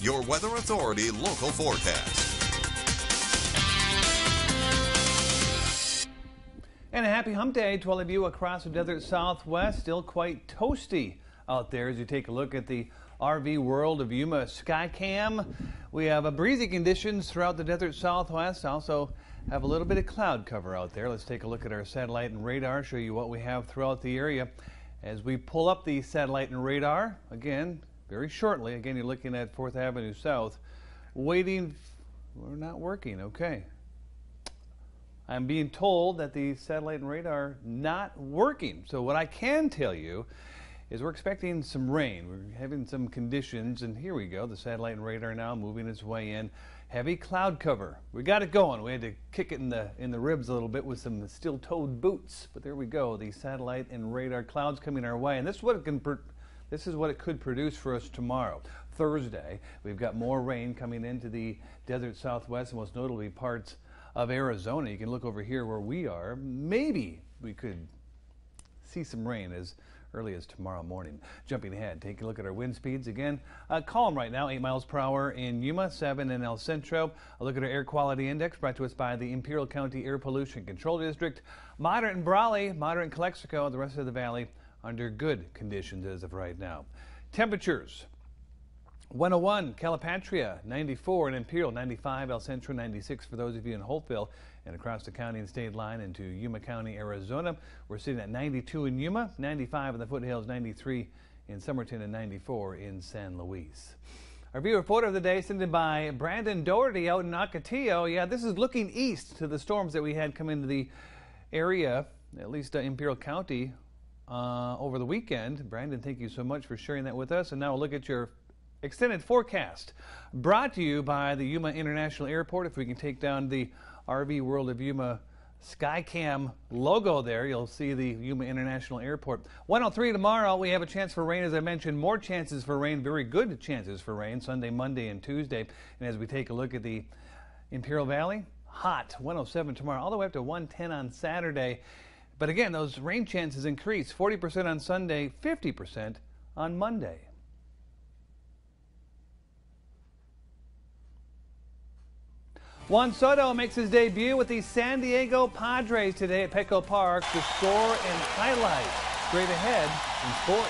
your Weather Authority local forecast. And a happy hump day to all of you across the desert Southwest. Still quite toasty out there as you take a look at the RV world of Yuma Skycam. We have breezy conditions throughout the desert Southwest. Also have a little bit of cloud cover out there. Let's take a look at our satellite and radar, show you what we have throughout the area. As we pull up the satellite and radar, again, very shortly, again, you're looking at 4th Avenue South. Waiting, we're not working, okay. I'm being told that the satellite and radar not working. So what I can tell you is we're expecting some rain. We're having some conditions, and here we go. The satellite and radar now moving its way in. Heavy cloud cover. We got it going. We had to kick it in the ribs a little bit with some steel-toed boots, but there we go. The satellite and radar clouds coming our way, and this is what it could produce for us tomorrow. Thursday, we've got more rain coming into the desert Southwest, and most notably parts of Arizona. You can look over here where we are. Maybe we could see some rain as early as tomorrow morning. Jumping ahead, take a look at our wind speeds again. Calm right now, 8 miles per hour in Yuma, 7 in El Centro. A look at our air quality index brought to us by the Imperial County Air Pollution Control District. Moderate in Brawley, moderate in Calexico, the rest of the valley under good conditions as of right now. Temperatures. 101, Calipatria, 94 in Imperial, 95, El Centro, 96 for those of you in Holtville and across the county and state line into Yuma County, Arizona. We're sitting at 92 in Yuma, 95 in the foothills, 93 in Somerton, and 94 in San Luis. Our viewer photo of the day sent in by Brandon Doherty out in Ocotillo. Yeah, this is looking east to the storms that we had come into the area, at least Imperial County, over the weekend. Brandon, thank you so much for sharing that with us. And now we'll look at your extended forecast brought to you by the Yuma International Airport. If we can take down the RV World of Yuma Skycam logo there, you'll see the Yuma International Airport. 103 tomorrow, we have a chance for rain. As I mentioned, more chances for rain, very good chances for rain, Sunday, Monday, and Tuesday. And as we take a look at the Imperial Valley, hot, 107 tomorrow, all the way up to 110 on Saturday. But again, those rain chances increase, 40% on Sunday, 50% on Monday. Juan Soto makes his debut with the San Diego Padres today at Petco Park. The score and highlights straight ahead in sports.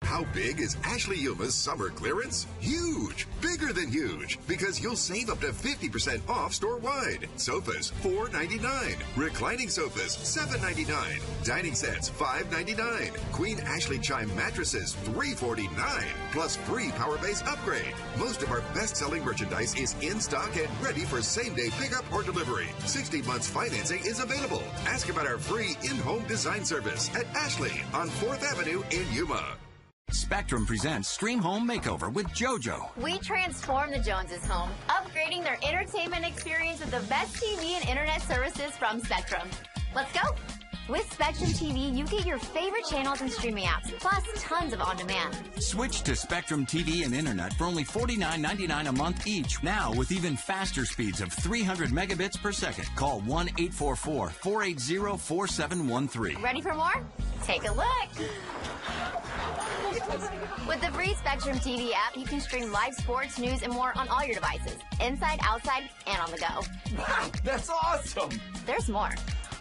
How big is Ashley Yuma's summer clearance? Huge! Bigger than huge! Because you'll save up to 50% off store-wide. Sofas, $4.99. Reclining sofas, $7.99. Dining sets, $5.99. Queen Ashley Chime mattresses, $3.49. Plus free power base upgrade. Most of our best-selling merchandise is in stock and ready for same-day pickup or delivery. 60 months financing is available. Ask about our free in-home design service at Ashley on 4th Avenue in Yuma. Spectrum presents Stream Home Makeover with JoJo. We transform the Joneses' home, upgrading their entertainment experience with the best TV and internet services from Spectrum. Let's go! With Spectrum TV, you get your favorite channels and streaming apps, plus tons of on-demand. Switch to Spectrum TV and internet for only $49.99 a month each. Now with even faster speeds of 300 megabits per second. Call 1-844-480-4713. Ready for more? Take a look. With the free Spectrum TV app, you can stream live sports, news, and more on all your devices, inside, outside, and on the go. Wow, that's awesome! There's more.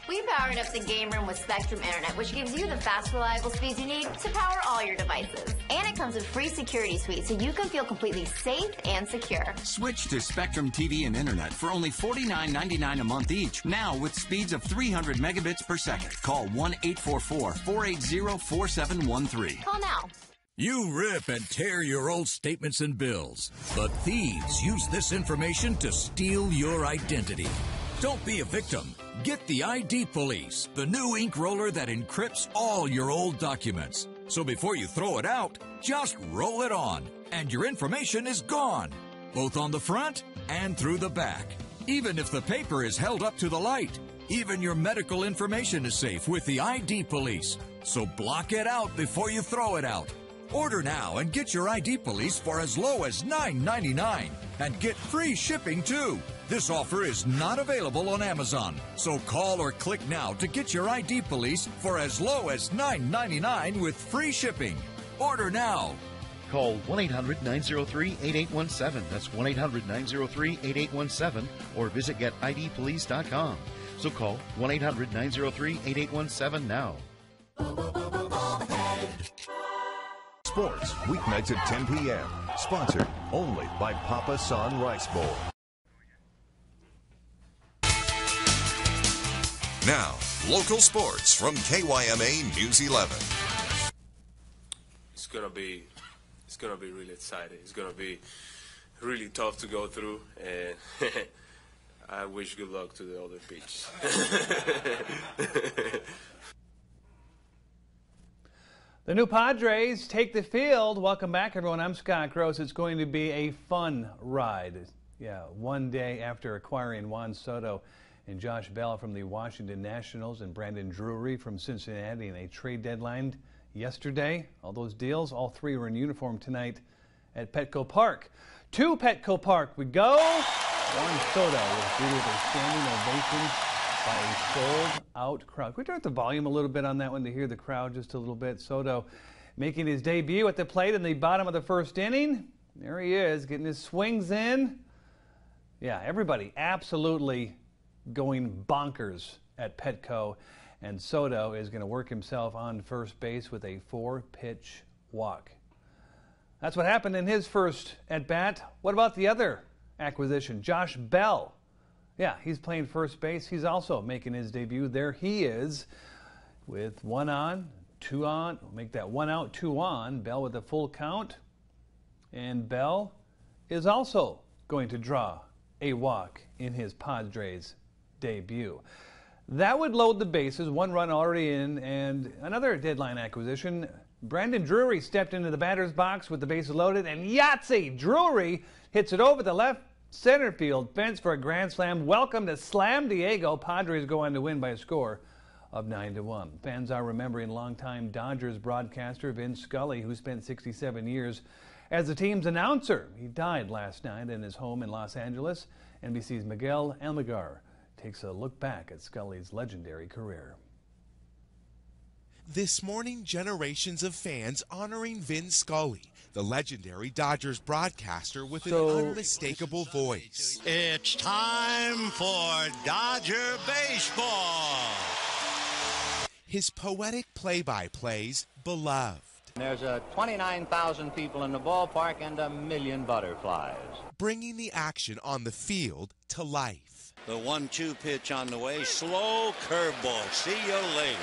We powered up the game room with Spectrum Internet, which gives you the fast, reliable speeds you need to power all your devices. And it comes with free security suite, so you can feel completely safe and secure. Switch to Spectrum TV and internet for only $49.99 a month each. Now with speeds of 300 megabits per second. Call 1-844-480-4713. Call now. You rip and tear your old statements and bills, but thieves use this information to steal your identity. Don't be a victim. Get the ID Police, the new ink roller that encrypts all your old documents. So before you throw it out, just roll it on, and your information is gone, both on the front and through the back. Even if the paper is held up to the light, even your medical information is safe with the ID Police. So block it out before you throw it out. Order now and get your ID Police for as low as $9.99 and get free shipping too. This offer is not available on Amazon, so call or click now to get your ID Police for as low as $9.99 with free shipping. Order now. Call 1-800-903-8817. That's 1-800-903-8817. Or visit getidpolice.com. So call 1-800-903-8817 now. Sports, weeknights at 10 p.m. Sponsored only by Papa San Rice Bowl. Now, local sports from KYMA News 11. It's gonna be really exciting. It's gonna be really tough to go through, and I wish good luck to the other pitch. The new Padres take the field. Welcome back, everyone. I'm Scott Gross. It's going to be a fun ride. Yeah, one day after acquiring Juan Soto and Josh Bell from the Washington Nationals and Brandon Drury from Cincinnati in a trade deadline yesterday. All those deals, all three are in uniform tonight at Petco Park. To Petco Park we go. Juan Soto was greeted with a standing ovation by a sold-out crowd. Can we turn up the volume a little bit on that one to hear the crowd just a little bit? Soto making his debut at the plate in the bottom of the first inning. There he is, getting his swings in. Yeah, everybody absolutely going bonkers at Petco. And Soto is going to work himself on first base with a 4-pitch walk. That's what happened in his first at-bat. What about the other acquisition, Josh Bell? Yeah, he's playing first base. He's also making his debut. There he is with 1 on, 2 on. We'll make that 1 out, 2 on. Bell with a full count. And Bell is also going to draw a walk in his Padres debut. That would load the bases. 1 run already in, and another deadline acquisition. Brandon Drury stepped into the batter's box with the bases loaded, and Yahtzee Drury hits it over the left center field fence for a grand slam. Welcome to Slam Diego. Padres go on to win by a score of 9-1. Fans are remembering longtime Dodgers broadcaster Vin Scully, who spent 67 years as the team's announcer. He died last night in his home in Los Angeles. NBC's Miguel Almaguer takes a look back at Scully's legendary career. This morning, generations of fans honoring Vin Scully, the legendary Dodgers broadcaster with an unmistakable voice. It's time for Dodger baseball. His poetic play-by-plays beloved. There's 29,000 people in the ballpark and 1 million butterflies. Bringing the action on the field to life. The 1-2 pitch on the way, slow curveball. See you later.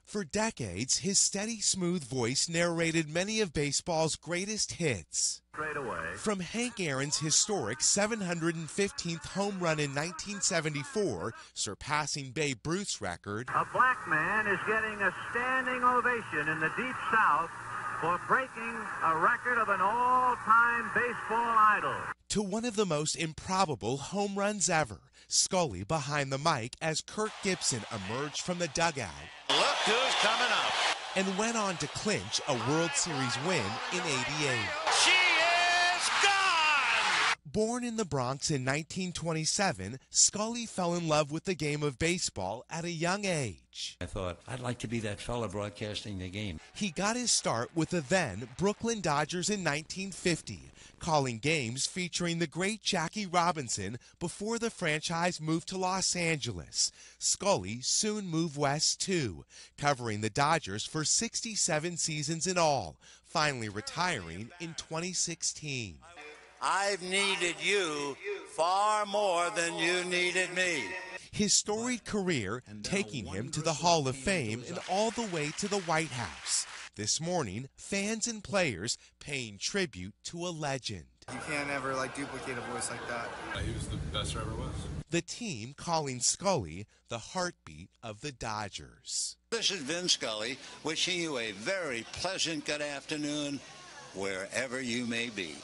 For decades, his steady, smooth voice narrated many of baseball's greatest hits. Straight away. From Hank Aaron's historic 715th home run in 1974, surpassing Babe Ruth's record. A black man is getting a standing ovation in the Deep South for breaking a record of an all-time baseball idol. To one of the most improbable home runs ever, Scully behind the mic as Kirk Gibson emerged from the dugout. Look who's coming up. And went on to clinch a World Series win in '88. She is gone! Born in the Bronx in 1927, Scully fell in love with the game of baseball at a young age. I thought, I'd like to be that fella broadcasting the game. He got his start with the then Brooklyn Dodgers in 1950, calling games featuring the great Jackie Robinson before the franchise moved to Los Angeles. Scully soon moved west too, covering the Dodgers for 67 seasons in all, finally retiring in 2016. I've needed you far more than you needed me. His storied career taking him to the Hall of Fame and all the way to the White House. This morning, fans and players paying tribute to a legend. You can't ever duplicate a voice like that. He was the best there ever was. The team calling Scully the heartbeat of the Dodgers. This is Vin Scully wishing you a very pleasant good afternoon wherever you may be.